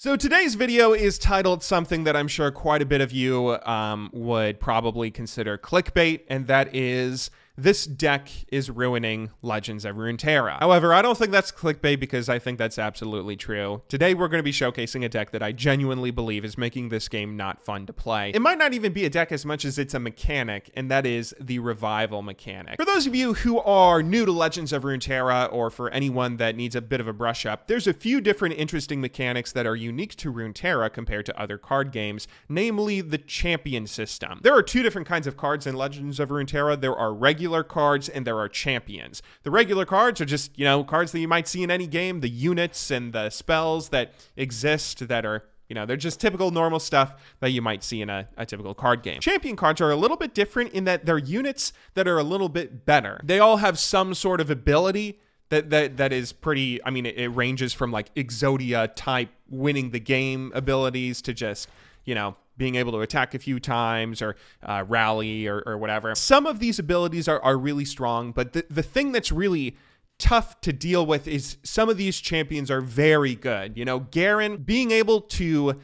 So today's video is titled something that I'm sure quite a bit of you would probably consider clickbait, and that is, this deck is ruining Legends of Runeterra. However, I don't think that's clickbait because I think that's absolutely true. Today, we're going to be showcasing a deck that I genuinely believe is making this game not fun to play. It might not even be a deck as much as it's a mechanic, and that is the revival mechanic. For those of you who are new to Legends of Runeterra, or for anyone that needs a bit of a brush up, there's a few different interesting mechanics that are unique to Runeterra compared to other card games, namely the champion system. There are two different kinds of cards in Legends of Runeterra. There are regular cards and there are champions. The regular cards are just, cards that you might see in any game, the units and the spells that exist that are, they're just typical normal stuff that you might see in a typical card game. Champion cards are a little bit different in that they're units that are a little bit better. They all have some sort of ability that is pretty, it ranges from like Exodia type winning the game abilities to just, being able to attack a few times or rally or whatever. Some of these abilities are really strong, but the thing that's really tough to deal with is some of these champions are very good. Garen being able to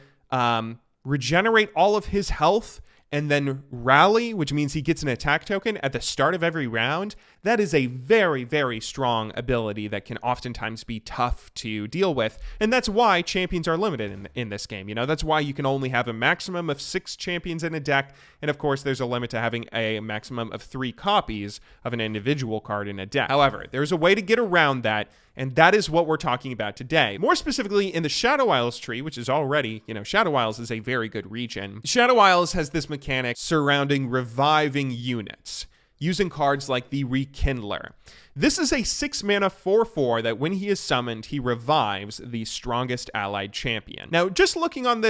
regenerate all of his health and then rally, which means he gets an attack token at the start of every round. That is a very, very strong ability that can oftentimes be tough to deal with. And that's why champions are limited in this game. That's why you can only have a maximum of 6 champions in a deck. And of course, there's a limit to having a maximum of 3 copies of an individual card in a deck. However, there's a way to get around that. And that is what we're talking about today. More specifically, in the Shadow Isles tree, which is already, Shadow Isles is a very good region. Shadow Isles has this mechanic surrounding reviving units, using cards like the Rekindler. This is a 6-mana 4/4 that when he is summoned, he revives the strongest allied champion. Now, just looking at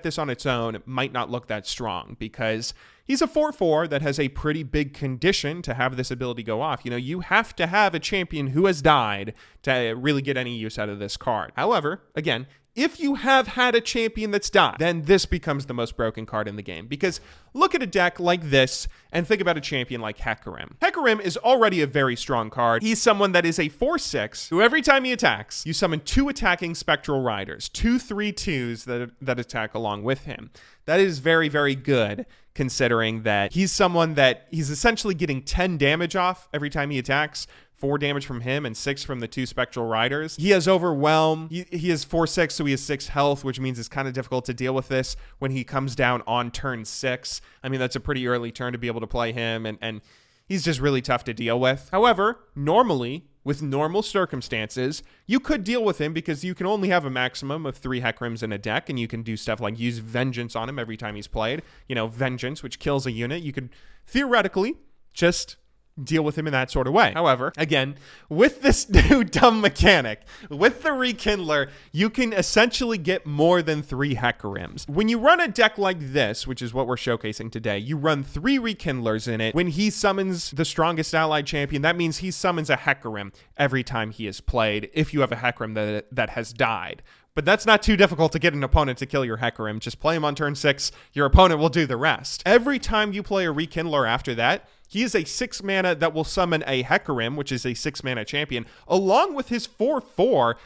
this on its own, it might not look that strong because he's a 4/4 that has a pretty big condition to have this ability go off. You have to have a champion who has died to really get any use out of this card. However, again, if you have had a champion that's died, then this becomes the most broken card in the game. Because look at a deck like this and think about a champion like Hecarim. Hecarim is already a very strong card. He's someone that is a 4/6 who every time he attacks, you summon 2 attacking Spectral Riders, 2 3/2s that attack along with him. That is very, very good, considering that he's someone that he's essentially getting 10 damage off every time he attacks. 4 damage from him and 6 from the 2 Spectral Riders. He has Overwhelm. He is 4/6, so he has 6 health, which means it's kind of difficult to deal with this when he comes down on turn 6. That's a pretty early turn to be able to play him, and he's just really tough to deal with. However, normally, with normal circumstances, you could deal with him because you can only have a maximum of 3 Hecarims in a deck, and you can do stuff like use Vengeance on him every time he's played. Vengeance, which kills a unit. You could theoretically just deal with him in that sort of way. However, again, with this new dumb mechanic, with the Rekindler, you can essentially get more than 3 Hecarims. When you run a deck like this, which is what we're showcasing today, you run 3 Rekindlers in it. When he summons the strongest allied champion, that means he summons a Hecarim every time he is played, if you have a Hecarim that has died. But that's not too difficult to get an opponent to kill your Hecarim. Just play him on turn 6, your opponent will do the rest. Every time you play a Rekindler after that, he is a 6-mana that will summon a Hecarim, which is a 6-mana champion, along with his 4/4.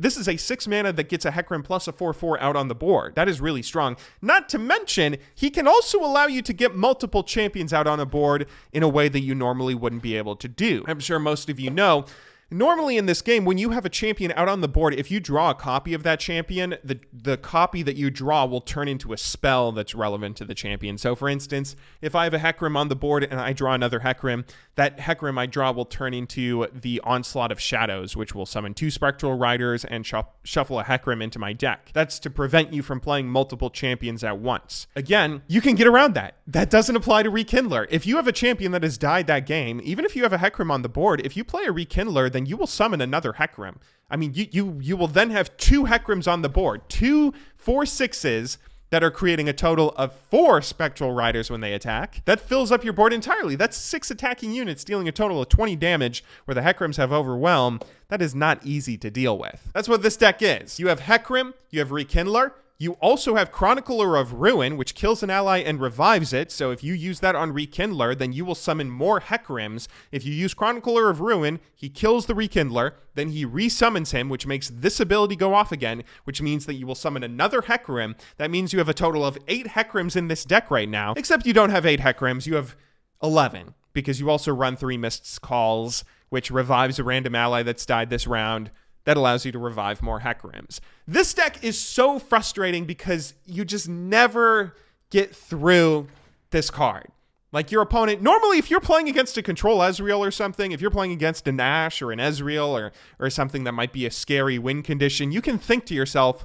This is a 6-mana that gets a Hecarim plus a 4/4 out on the board. That is really strong. Not to mention, he can also allow you to get multiple champions out on a board in a way that you normally wouldn't be able to do. I'm sure most of you know, normally in this game, when you have a champion out on the board, if you draw a copy of that champion, the copy that you draw will turn into a spell that's relevant to the champion. So for instance, if I have a Hecarim on the board and I draw another Hecarim, that Hecarim I draw will turn into the Onslaught of Shadows, which will summon 2 Spectral Riders and shuffle a Hecarim into my deck. That's to prevent you from playing multiple champions at once. Again, you can get around that. That doesn't apply to Rekindler. If you have a champion that has died that game, even if you have a Hecarim on the board, if you play a Rekindler, then you will summon another Hecarim. You will then have 2 Hecarims on the board, 2 4/6s that are creating a total of 4 Spectral Riders when they attack. That fills up your board entirely. That's 6 attacking units dealing a total of 20 damage where the Hecarims have Overwhelm. That is not easy to deal with. That's what this deck is. You have Hecarim, you have Rekindler, you also have Chronicler of Ruin, which kills an ally and revives it. So if you use that on Rekindler, then you will summon more Hecarim's. If you use Chronicler of Ruin, he kills the Rekindler, then he resummons him, which makes this ability go off again, which means that you will summon another Hecarim. That means you have a total of 8 Hecarims in this deck right now, except you don't have 8 Hecarims, you have 11, because you also run 3 Mist's Calls, which revives a random ally that's died this round. That allows you to revive more Hecarims. This deck is so frustrating because you just never get through this card. Like your opponent, normally if you're playing against a Control Ezreal or something, if you're playing against an Ashe or an Ezreal or something that might be a scary win condition, you can think to yourself,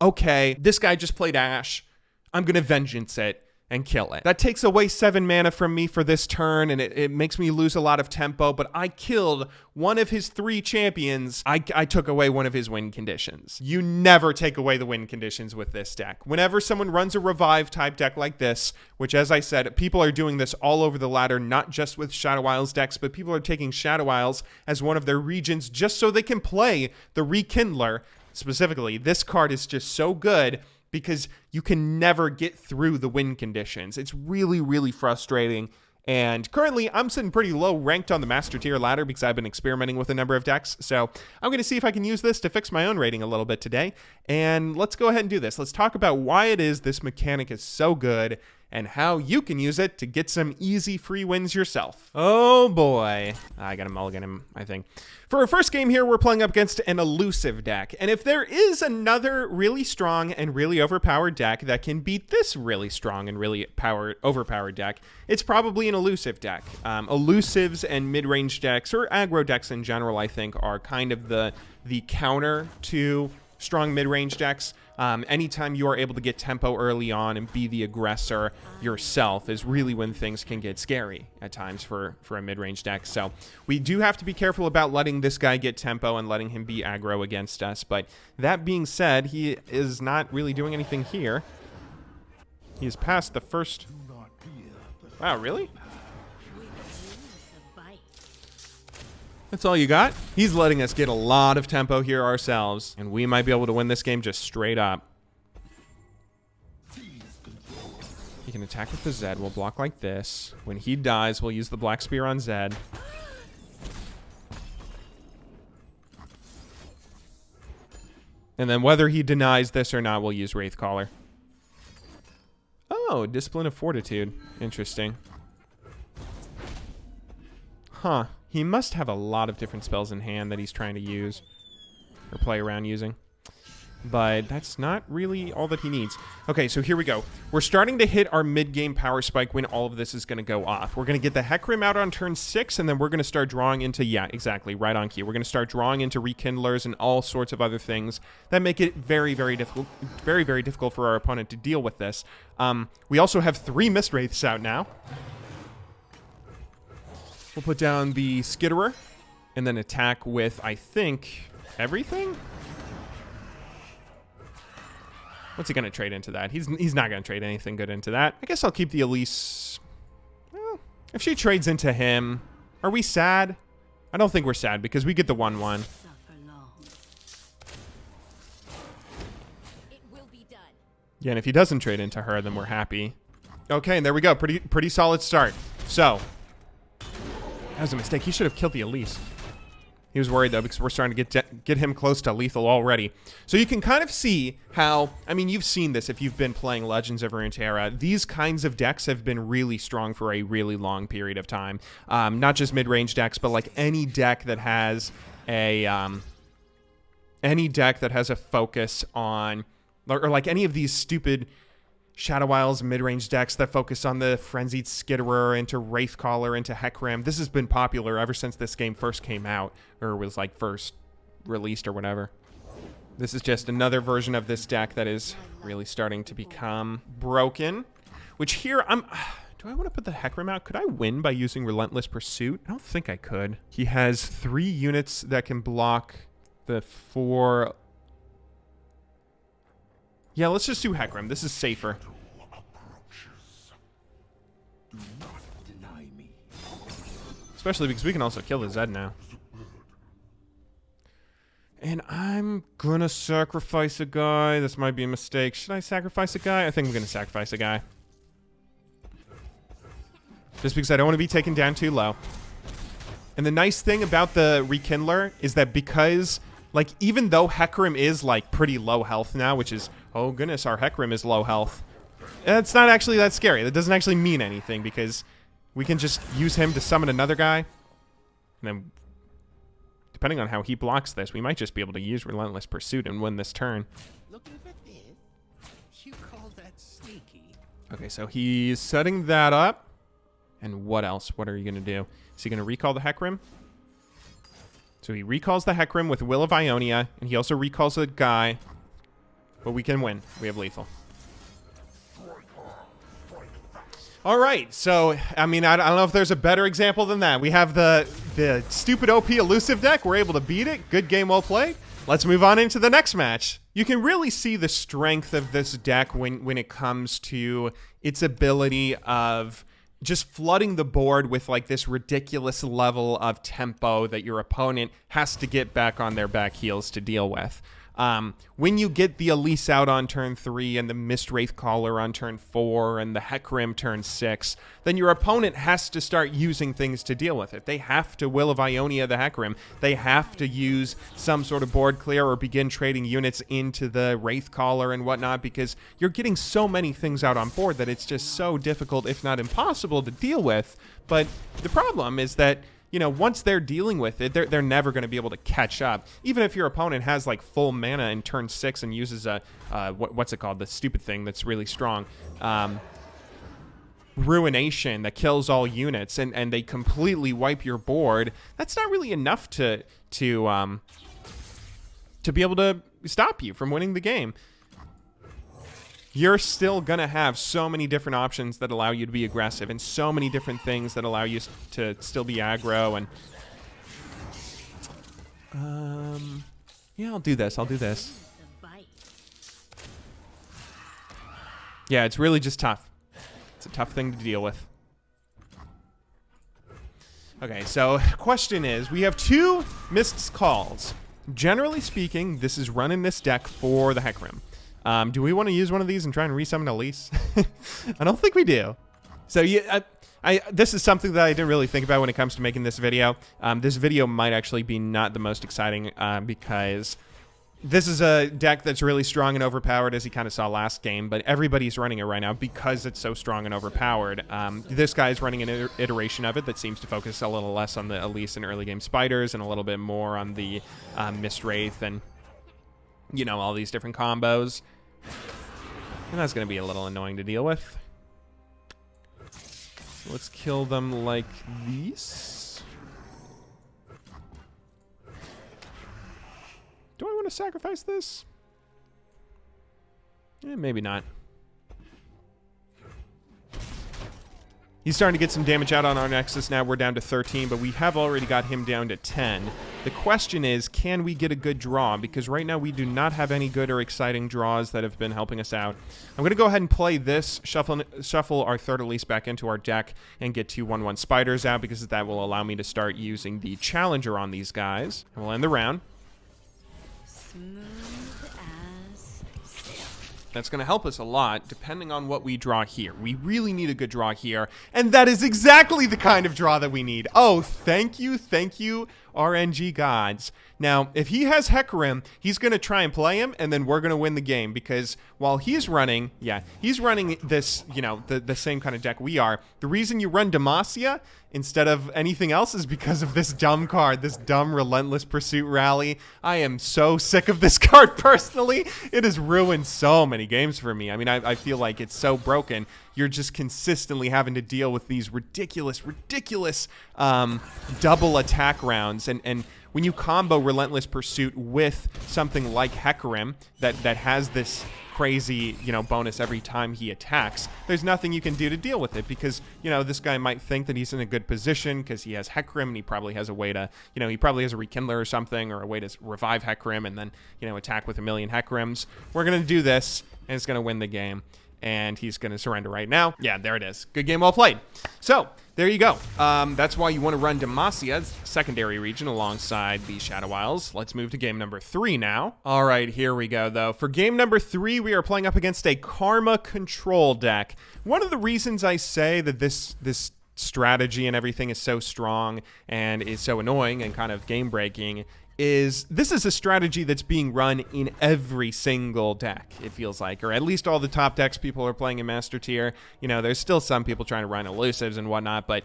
okay, this guy just played Ashe. I'm going to Vengeance it and kill it. That takes away 7 mana from me for this turn, and it makes me lose a lot of tempo, but I killed one of his 3 champions. I took away one of his win conditions. You never take away the win conditions with this deck. Whenever someone runs a revive type deck like this, which as I said, people are doing this all over the ladder, not just with Shadow Isles decks, but people are taking Shadow Isles as one of their regions just so they can play the Rekindler. Specifically, this card is just so good because you can never get through the win conditions. It's really, really frustrating. And currently, I'm sitting pretty low ranked on the Master Tier ladder because I've been experimenting with a number of decks. So I'm going to see if I can use this to fix my own rating a little bit today. And let's go ahead and do this. Let's talk about why it is this mechanic is so good and how you can use it to get some easy free wins yourself. Oh boy. I got to mulligan him, I think. For our first game here, we're playing up against an elusive deck. And if there is another really strong and really overpowered deck that can beat this really strong and really overpowered deck, it's probably an elusive deck. Elusives and mid-range decks, or aggro decks in general, I think, are kind of the counter to strong mid-range decks. Anytime you are able to get tempo early on and be the aggressor yourself is really when things can get scary at times for a mid-range deck. So we do have to be careful about letting this guy get tempo and letting him be aggro against us. But that being said, he is not really doing anything here. He is past the first... Wow, really? That's all you got? He's letting us get a lot of tempo here ourselves, and we might be able to win this game just straight up. He can attack with the Zed. We'll block like this. When he dies, we'll use the Black Spear on Zed. And then whether he denies this or not, we'll use Wraithcaller. Oh, Discipline of Fortitude. Interesting. Huh. He must have a lot of different spells in hand that he's trying to use or play around using. But that's not really all that he needs. Okay, so here we go. We're starting to hit our mid-game power spike when all of this is going to go off. We're going to get the Hecarim out on turn 6, and then we're going to start drawing into, yeah, exactly, right on key. We're going to start drawing into Rekindlers and all sorts of other things that make it very, very difficult for our opponent to deal with this. We also have 3 Mist Wraiths out now. We'll put down the Skitterer and then attack with, I think, everything? What's he going to trade into that? He's not going to trade anything good into that. I guess I'll keep the Elise. Well, if she trades into him, are we sad? I don't think we're sad because we get the 1/1. Yeah, and if he doesn't trade into her, then we're happy. Okay, and there we go. Pretty solid start. So... that was a mistake. He should have killed the Elise. He was worried, though, because we're starting to get him close to lethal already. So you can kind of see how... I mean, you've seen this if you've been playing Legends of Runeterra. These kinds of decks have been really strong for a really long period of time. Not just mid-range decks, but like any deck that has a... focus on... or like any of these stupid... Shadow Isles mid-range decks that focus on the Frenzied Skitterer into Wraithcaller into Hecarim. This has been popular ever since this game first came out, or was like first released or whatever. This is just another version of this deck that is really starting to become broken. Which here, do I want to put the Hecarim out? Could I win by using Relentless Pursuit? I don't think I could. He has 3 units that can block the 4... Yeah, let's just do Hecarim. This is safer. Especially because we can also kill the Zed now. And I'm gonna sacrifice a guy. This might be a mistake. Should I sacrifice a guy? I think I'm gonna sacrifice a guy. Just because I don't want to be taken down too low. And the nice thing about the Rekindler is that because, like, even though Hecarim is, like, pretty low health now, which is, oh goodness, our Hecarim is low health. It's not actually that scary. That doesn't actually mean anything because we can just use him to summon another guy. And then, depending on how he blocks this, we might just be able to use Relentless Pursuit and win this turn. Looking at this, you call that sneaky? Okay, so he's setting that up. And what else? What are you going to do? Is he going to recall the Hecarim? So he recalls the Hecarim with Will of Ionia, and he also recalls a guy. But we can win. We have lethal. All right, so, I mean, I don't know if there's a better example than that. We have the stupid OP elusive deck. We're able to beat it. Good game, well played. Let's move on into the next match. You can really see the strength of this deck when it comes to its ability of just flooding the board with like this ridiculous level of tempo that your opponent has to get back on their back heels to deal with. When you get the Elise out on turn 3 and the Mist Wraith Caller on turn 4 and the Hecarim turn 6, then your opponent has to start using things to deal with it. They have to Will of Ionia the Hecarim. They have to use some sort of board clear or begin trading units into the Wraith Caller and whatnot because you're getting so many things out on board that it's just so difficult, if not impossible, to deal with. But the problem is that, you know, once they're dealing with it, they're never going to be able to catch up. Even if your opponent has like full mana in turn 6 and uses a what's it called, the stupid thing that's really strong, Ruination that kills all units, and they completely wipe your board. That's not really enough to be able to stop you from winning the game. You're still going to have so many different options that allow you to be aggressive and so many different things that allow you to still be aggro. And yeah, I'll do this. Yeah, it's really just tough. It's a tough thing to deal with. Okay, so question is, we have 2 Mist's Calls. Generally speaking, this is running this deck for the Hecarim. Do we want to use one of these and try and resummon Elise? I don't think we do. So yeah, this is something that I didn't really think about when it comes to making this video. This video might actually be not the most exciting because this is a deck that's really strong and overpowered, as you kind of saw last game, but everybody's running it right now because it's so strong and overpowered. This guy's running an iteration of it that seems to focus a little less on the Elise and early game spiders and a little bit more on the Mist Wraith and, you know, all these different combos. And that's going to be a little annoying to deal with. So let's kill them like these. Do I want to sacrifice this? Maybe not. He's starting to get some damage out on our Nexus now. We're down to 13, but we have already got him down to 10. The question is, can we get a good draw? Because right now we do not have any good or exciting draws that have been helping us out. I'm going to go ahead and play this, shuffle our third Elise back into our deck, and get 2 1/1 spiders out, because that will allow me to start using the Challenger on these guys. And we'll end the round. That's going to help us a lot, depending on what we draw here. We really need a good draw here, and that is exactly the kind of draw that we need. Oh, thank you, RNG gods. Now, if he has Hecarim, he's going to try and play him, and then we're going to win the game, because while he's running, he's running this, you know, the same kind of deck we are. The reason you run Demacia instead of anything else is because of this dumb card, this dumb Relentless Pursuit Rally. I am so sick of this card personally. It has ruined so many games for me. I mean, I feel like it's so broken. You're just consistently having to deal with these ridiculous double attack rounds, and when you combo Relentless Pursuit with something like Hecarim that has this crazy, you know, bonus every time he attacks, there's nothing you can do to deal with it, because, you know, this guy might think that he's in a good position because he has Hecarim, and he probably has a way to, you know, he probably has a Rekindler or something, or a way to revive Hecarim and then, you know, attack with a million Hecarims. We're going to do this, and it's going to win the game. and he's going to surrender right now. Yeah, there it is. Good game, well played. So there you go. That's why you want to run Demasia's secondary region alongside the Shadow Isles. Let's move to game number 3 now. All right, here we go, though. For game number 3, we are playing up against a Karma control deck. One of the reasons I say that this strategy and everything is so strong and is so annoying and kind of game-breaking is this is a strategy that's being run in every single deck, it feels like, or at least all the top decks people are playing in Master Tier. You know, there's still some people trying to run elusives and whatnot, but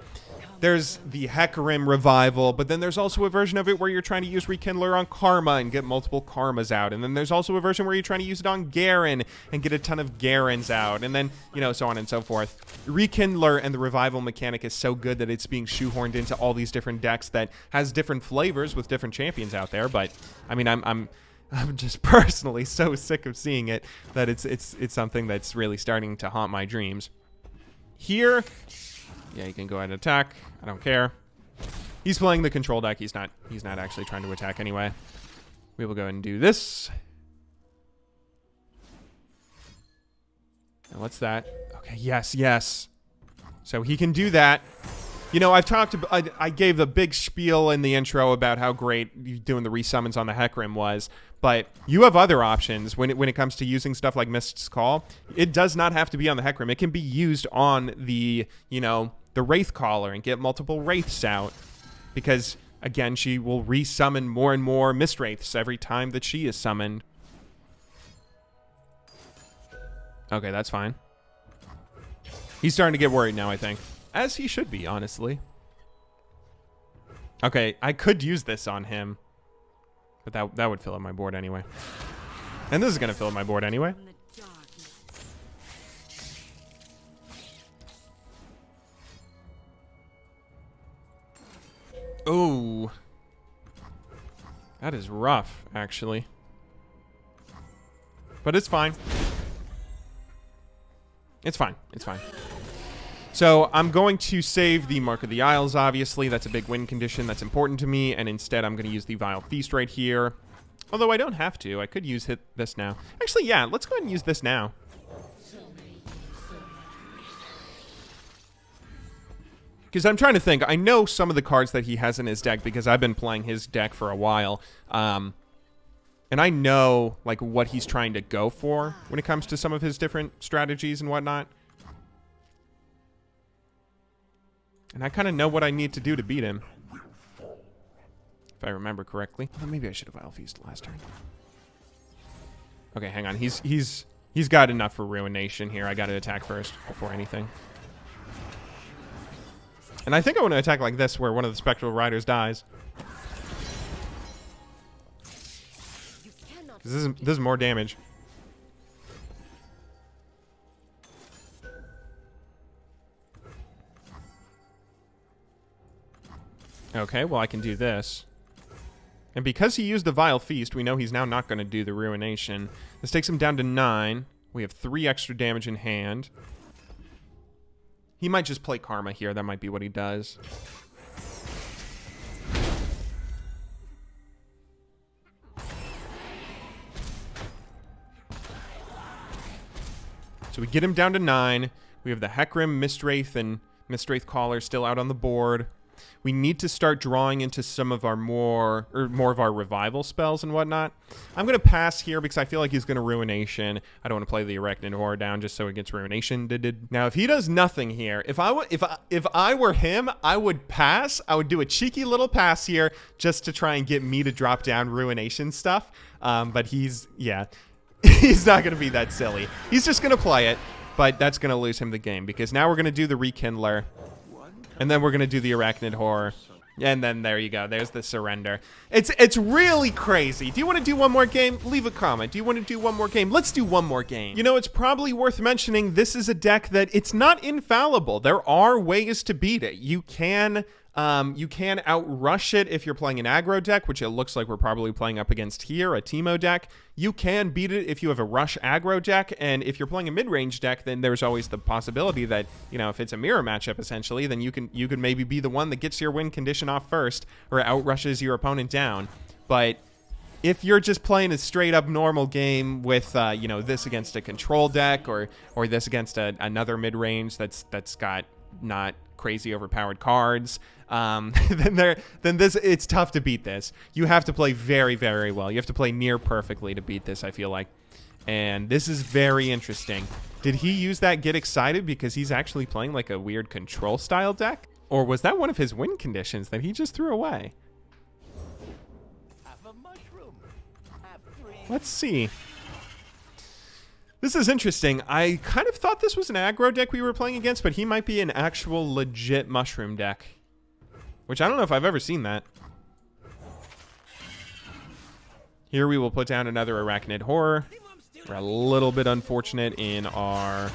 there's the Hecarim revival, but then there's also a version of it where you're trying to use Rekindler on Karma and get multiple Karmas out, and then there's also a version where you're trying to use it on Garen and get a ton of Garens out, and then, you know, so on and so forth. Rekindler and the revival mechanic is so good that it's being shoehorned into all these different decks that has different flavors with different champions out there, but, I mean, I'm just personally so sick of seeing it that it's something that's really starting to haunt my dreams. Here, yeah, you can go ahead and attack. I don't care. He's playing the control deck. He's not actually trying to attack anyway. We will go ahead and do this. And what's that? Okay, yes. So he can do that. You know, I gave the big spiel in the intro about how great doing the resummons on the Hecarim was, but you have other options when it comes to using stuff like Mist's Call. It does not have to be on the Hecarim. It can be used on the, you know, the Wraith Caller and get multiple Wraiths out, because again, she will resummon more and more Mist Wraiths every time that she is summoned. Okay, that's fine. He's starting to get worried now, I think. As he should be, honestly. Okay, I could use this on him, but that would fill up my board anyway. And this is going to fill up my board anyway. Oh, that is rough, actually. But it's fine. It's fine. So I'm going to save the Mark of the Isles, obviously. That's a big win condition. That's important to me. And instead, I'm going to use the Vile Feast right here. Although I don't have to. I could use this now. Actually, yeah, let's go ahead and use this now. Because I'm trying to think. I know some of the cards that he has in his deck because I've been playing his deck for a while. And I know like what he's trying to go for when it comes to some of his different strategies and whatnot. And I kind of know what I need to do to beat him. If I remember correctly. Well, maybe I should have Vile Feast last turn. Okay, hang on. He's got enough for Ruination here. I got to attack first before anything. And I think I want to attack like this, where one of the Spectral Riders dies. This is more damage. Okay, well, I can do this. And because he used the Vile Feast, we know he's now not going to do the Ruination. This takes him down to 9. We have 3 extra damage in hand. He might just play Karma here. That might be what he does. So we get him down to 9. We have the Hecarim, Mistwraith, and Mistwraith Caller still out on the board. We need to start drawing into some of our more of our revival spells and whatnot. I'm going to pass here because I feel like he's going to Ruination. I don't want to play the Arachnid Horror down just so it gets Ruination. Now, if he does nothing here, if I were him, I would pass. I would do a cheeky little pass here just to try and get me to drop down Ruination stuff. But he's not going to be that silly. He's just going to play it, but that's going to lose him the game because now we're going to do the Rekindler. And then we're going to do the Arachnid Horror. And then there you go. There's the Surrender. It's really crazy. Do you want to do one more game? Leave a comment. Do you want to do one more game? Let's do one more game. You know, it's probably worth mentioning this is a deck that it's not infallible. There are ways to beat it. You can outrush it if you're playing an aggro deck, which it looks like we're probably playing up against here, a Teemo deck. You can beat it if you have a rush aggro deck, and if you're playing a mid-range deck, then there's always the possibility that, you know, if it's a mirror matchup essentially, then you could maybe be the one that gets your win condition off first or outrushes your opponent down. But if you're just playing a straight up normal game with, you know, this against a control deck or this against another mid range that's got not crazy overpowered cards, then it's tough to beat this. You have to play very, very well. You have to play near perfectly to beat this, I feel like. And this is very interesting. Did he use that get excited because he's actually playing like a weird control style deck? Or was that one of his win conditions that he just threw away? Have a mushroom. Have 3. Let's see. This is interesting. I kind of thought this was an aggro deck we were playing against, but he might be an actual legit mushroom deck. Which I don't know if I've ever seen that. Here we will put down another Arachnid Horror. We're a little bit unfortunate in our...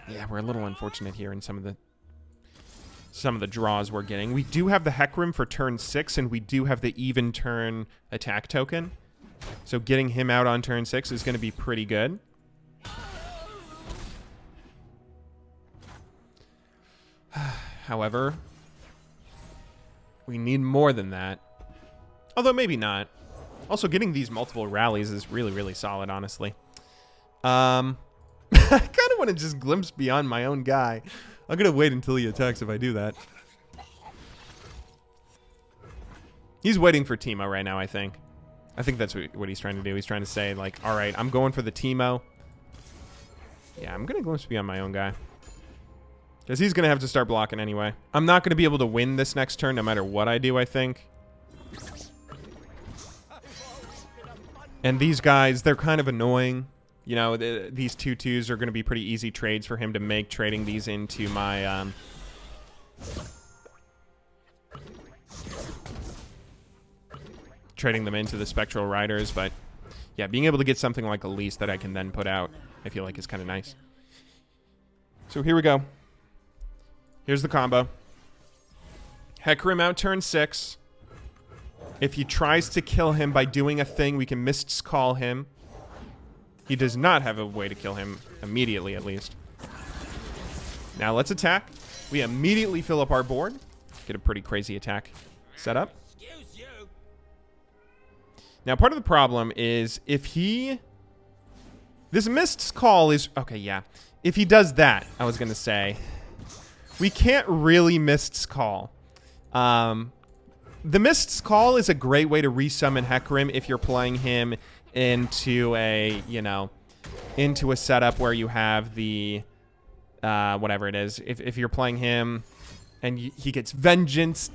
Yeah, we're a little unfortunate here in some of the draws we're getting. We do have the Hecarim for turn 6, and we do have the even turn attack token. So getting him out on turn 6 is going to be pretty good. However, we need more than that. Although maybe not. Also, getting these multiple rallies is really, really solid, honestly. I kind of want to just glimpse beyond my own guy. I'm going to wait until he attacks if I do that. He's waiting for Teemo right now, I think. I think that's what he's trying to do. He's trying to say, like, all right, I'm going for the Teemo. Yeah, I'm going to glimpse beyond my own guy. Because he's going to have to start blocking anyway. I'm not going to be able to win this next turn no matter what I do, I think. And these guys, they're kind of annoying. You know, these 2/2s are going to be pretty easy trades for him to make, trading these into my... trading them into the Spectral Riders, but yeah, being able to get something like Elise that I can then put out, I feel like is kind of nice. So here we go. Here's the combo. Hecarim out turn 6. If he tries to kill him by doing a thing, we can Mist's Call him. He does not have a way to kill him immediately, at least. Now let's attack. We immediately fill up our board. Get a pretty crazy attack set up. Now, part of the problem is if he... This Mist's Call is... Okay, yeah. If he does that, I was going to say, we can't really Mist's Call. The Mist's Call is a great way to resummon Hecarim if you're playing him into a, you know, into a setup where you have the, whatever it is. If you're playing him and he gets Vengeance,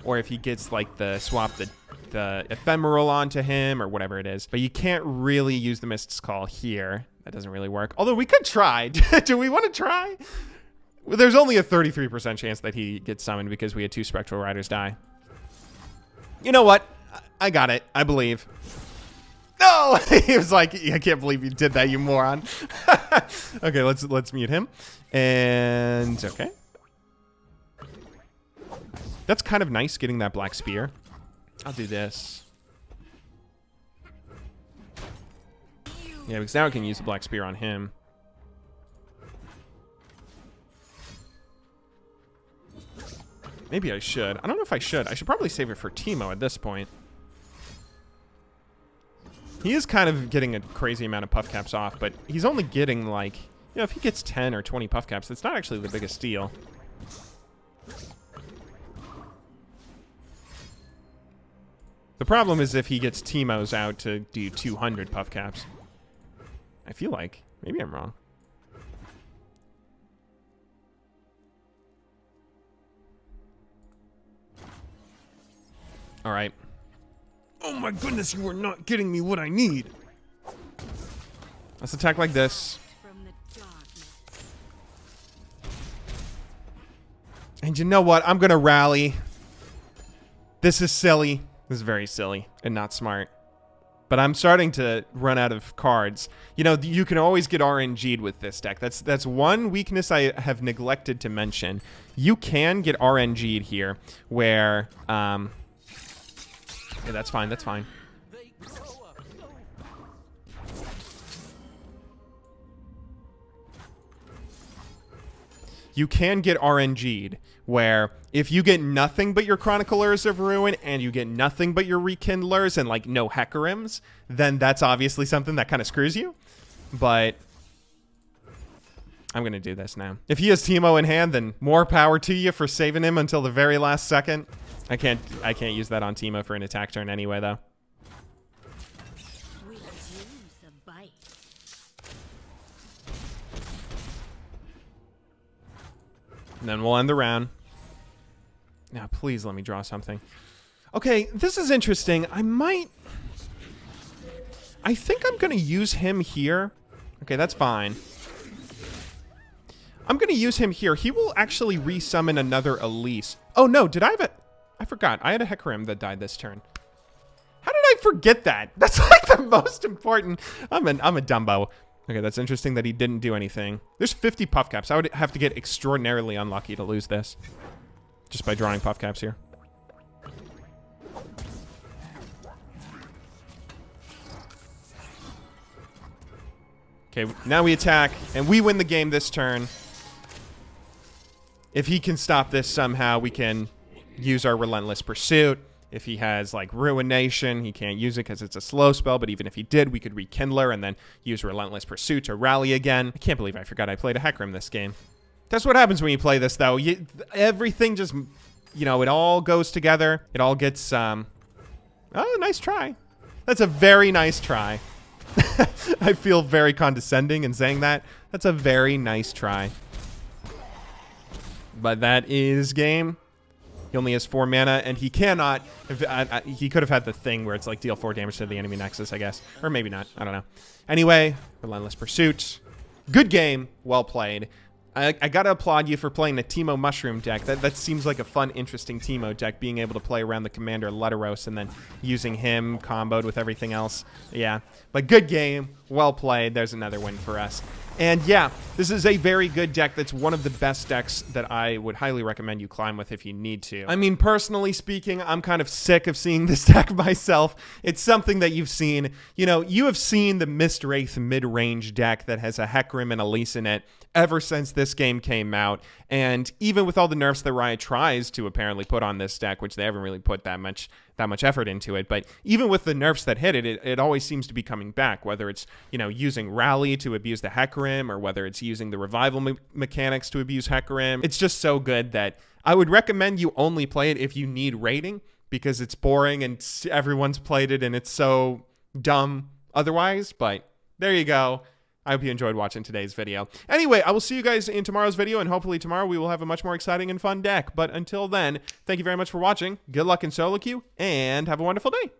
or if he gets, like, swap the Ephemeral onto him or whatever it is. But you can't really use the Mist's Call here. That doesn't really work. Although we could try. Do we want to try? Well, there's only a 33% chance that he gets summoned because we had 2 Spectral Riders die. You know what? I got it. I believe. No! He was like, I can't believe you did that, you moron. Okay, let's mute him. And okay. That's kind of nice getting that Black Spear. I'll do this. Yeah, because now I can use the Black Spear on him. Maybe I should. I don't know if I should. I should probably save it for Teemo at this point. He is kind of getting a crazy amount of puff caps off, but he's only getting, like, you know, if he gets 10 or 20 puff caps, that's not actually the biggest deal. The problem is if he gets Teemo's out to do 200 puff caps. I feel like. Maybe I'm wrong. All right. Oh my goodness, you are not getting me what I need. Let's attack like this. And you know what? I'm going to rally. This is silly. This is very silly and not smart. But I'm starting to run out of cards. You know, you can always get RNG'd with this deck. That's one weakness I have neglected to mention. You can get RNG'd here where... Yeah, that's fine, that's fine. you can get RNG'd, where if you get nothing but your Chroniclers of Ruin and you get nothing but your Rekindlers and like no Hecarims, then that's obviously something that kind of screws you. But I'm going to do this now. If he has Teemo in hand, then more power to you for saving him until the very last second. I can't use that on Teemo for an attack turn anyway, though. And then we'll end the round. Now, please let me draw something. Okay, this is interesting. I think I'm going to use him here. Okay, that's fine. I'm going to use him here. He will actually resummon another Elise. Oh, no. Did I have it? I forgot. I had a Hecarim that died this turn. How did I forget that? That's like the most important. I'm a Dumbo. Okay, that's interesting that he didn't do anything. There's 50 puff caps. I would have to get extraordinarily unlucky to lose this. Just by drawing puff caps here. Okay, now we attack, and we win the game this turn. If he can stop this somehow, we can use our Relentless Pursuit. If he has, like, Ruination, he can't use it because it's a slow spell, but even if he did, we could Rekindler and then use Relentless Pursuit to rally again. I can't believe I forgot I played a Hecarim this game. That's what happens when you play this, though. Everything just, you know, it all goes together. It all gets, oh, nice try. That's a very nice try. I feel very condescending in saying that. That's a very nice try. But that is game. He only has 4 mana, and he cannot... he could have had the thing where it's like deal 4 damage to the enemy nexus, I guess. Or maybe not. I don't know. Anyway, Relentless Pursuit. Good game. Well played. I gotta applaud you for playing the Teemo Mushroom deck. That seems like a fun, interesting Teemo deck, being able to play around the Commander Leteros and then using him comboed with everything else. Yeah, but good game. Well played. There's another win for us. And yeah, this is a very good deck. That's one of the best decks that I would highly recommend you climb with if you need to. I mean, personally speaking, I'm kind of sick of seeing this deck myself. It's something that you've seen. You know, you have seen the Mist Wraith mid-range deck that has a Hecarim and Elise in it ever since this game came out. And even with all the nerfs that Riot tries to apparently put on this deck, which they haven't really put that much effort into it, but even with the nerfs that hit it, it always seems to be coming back, whether it's, you know, using Rally to abuse the Hecarim, or whether it's using the revival mechanics to abuse Hecarim. It's just so good that I would recommend you only play it if you need rating, because it's boring and everyone's played it and it's so dumb otherwise. But there you go. I hope you enjoyed watching today's video. Anyway, I will see you guys in tomorrow's video, and hopefully tomorrow we will have a much more exciting and fun deck. But until then, thank you very much for watching. Good luck in solo queue, and have a wonderful day.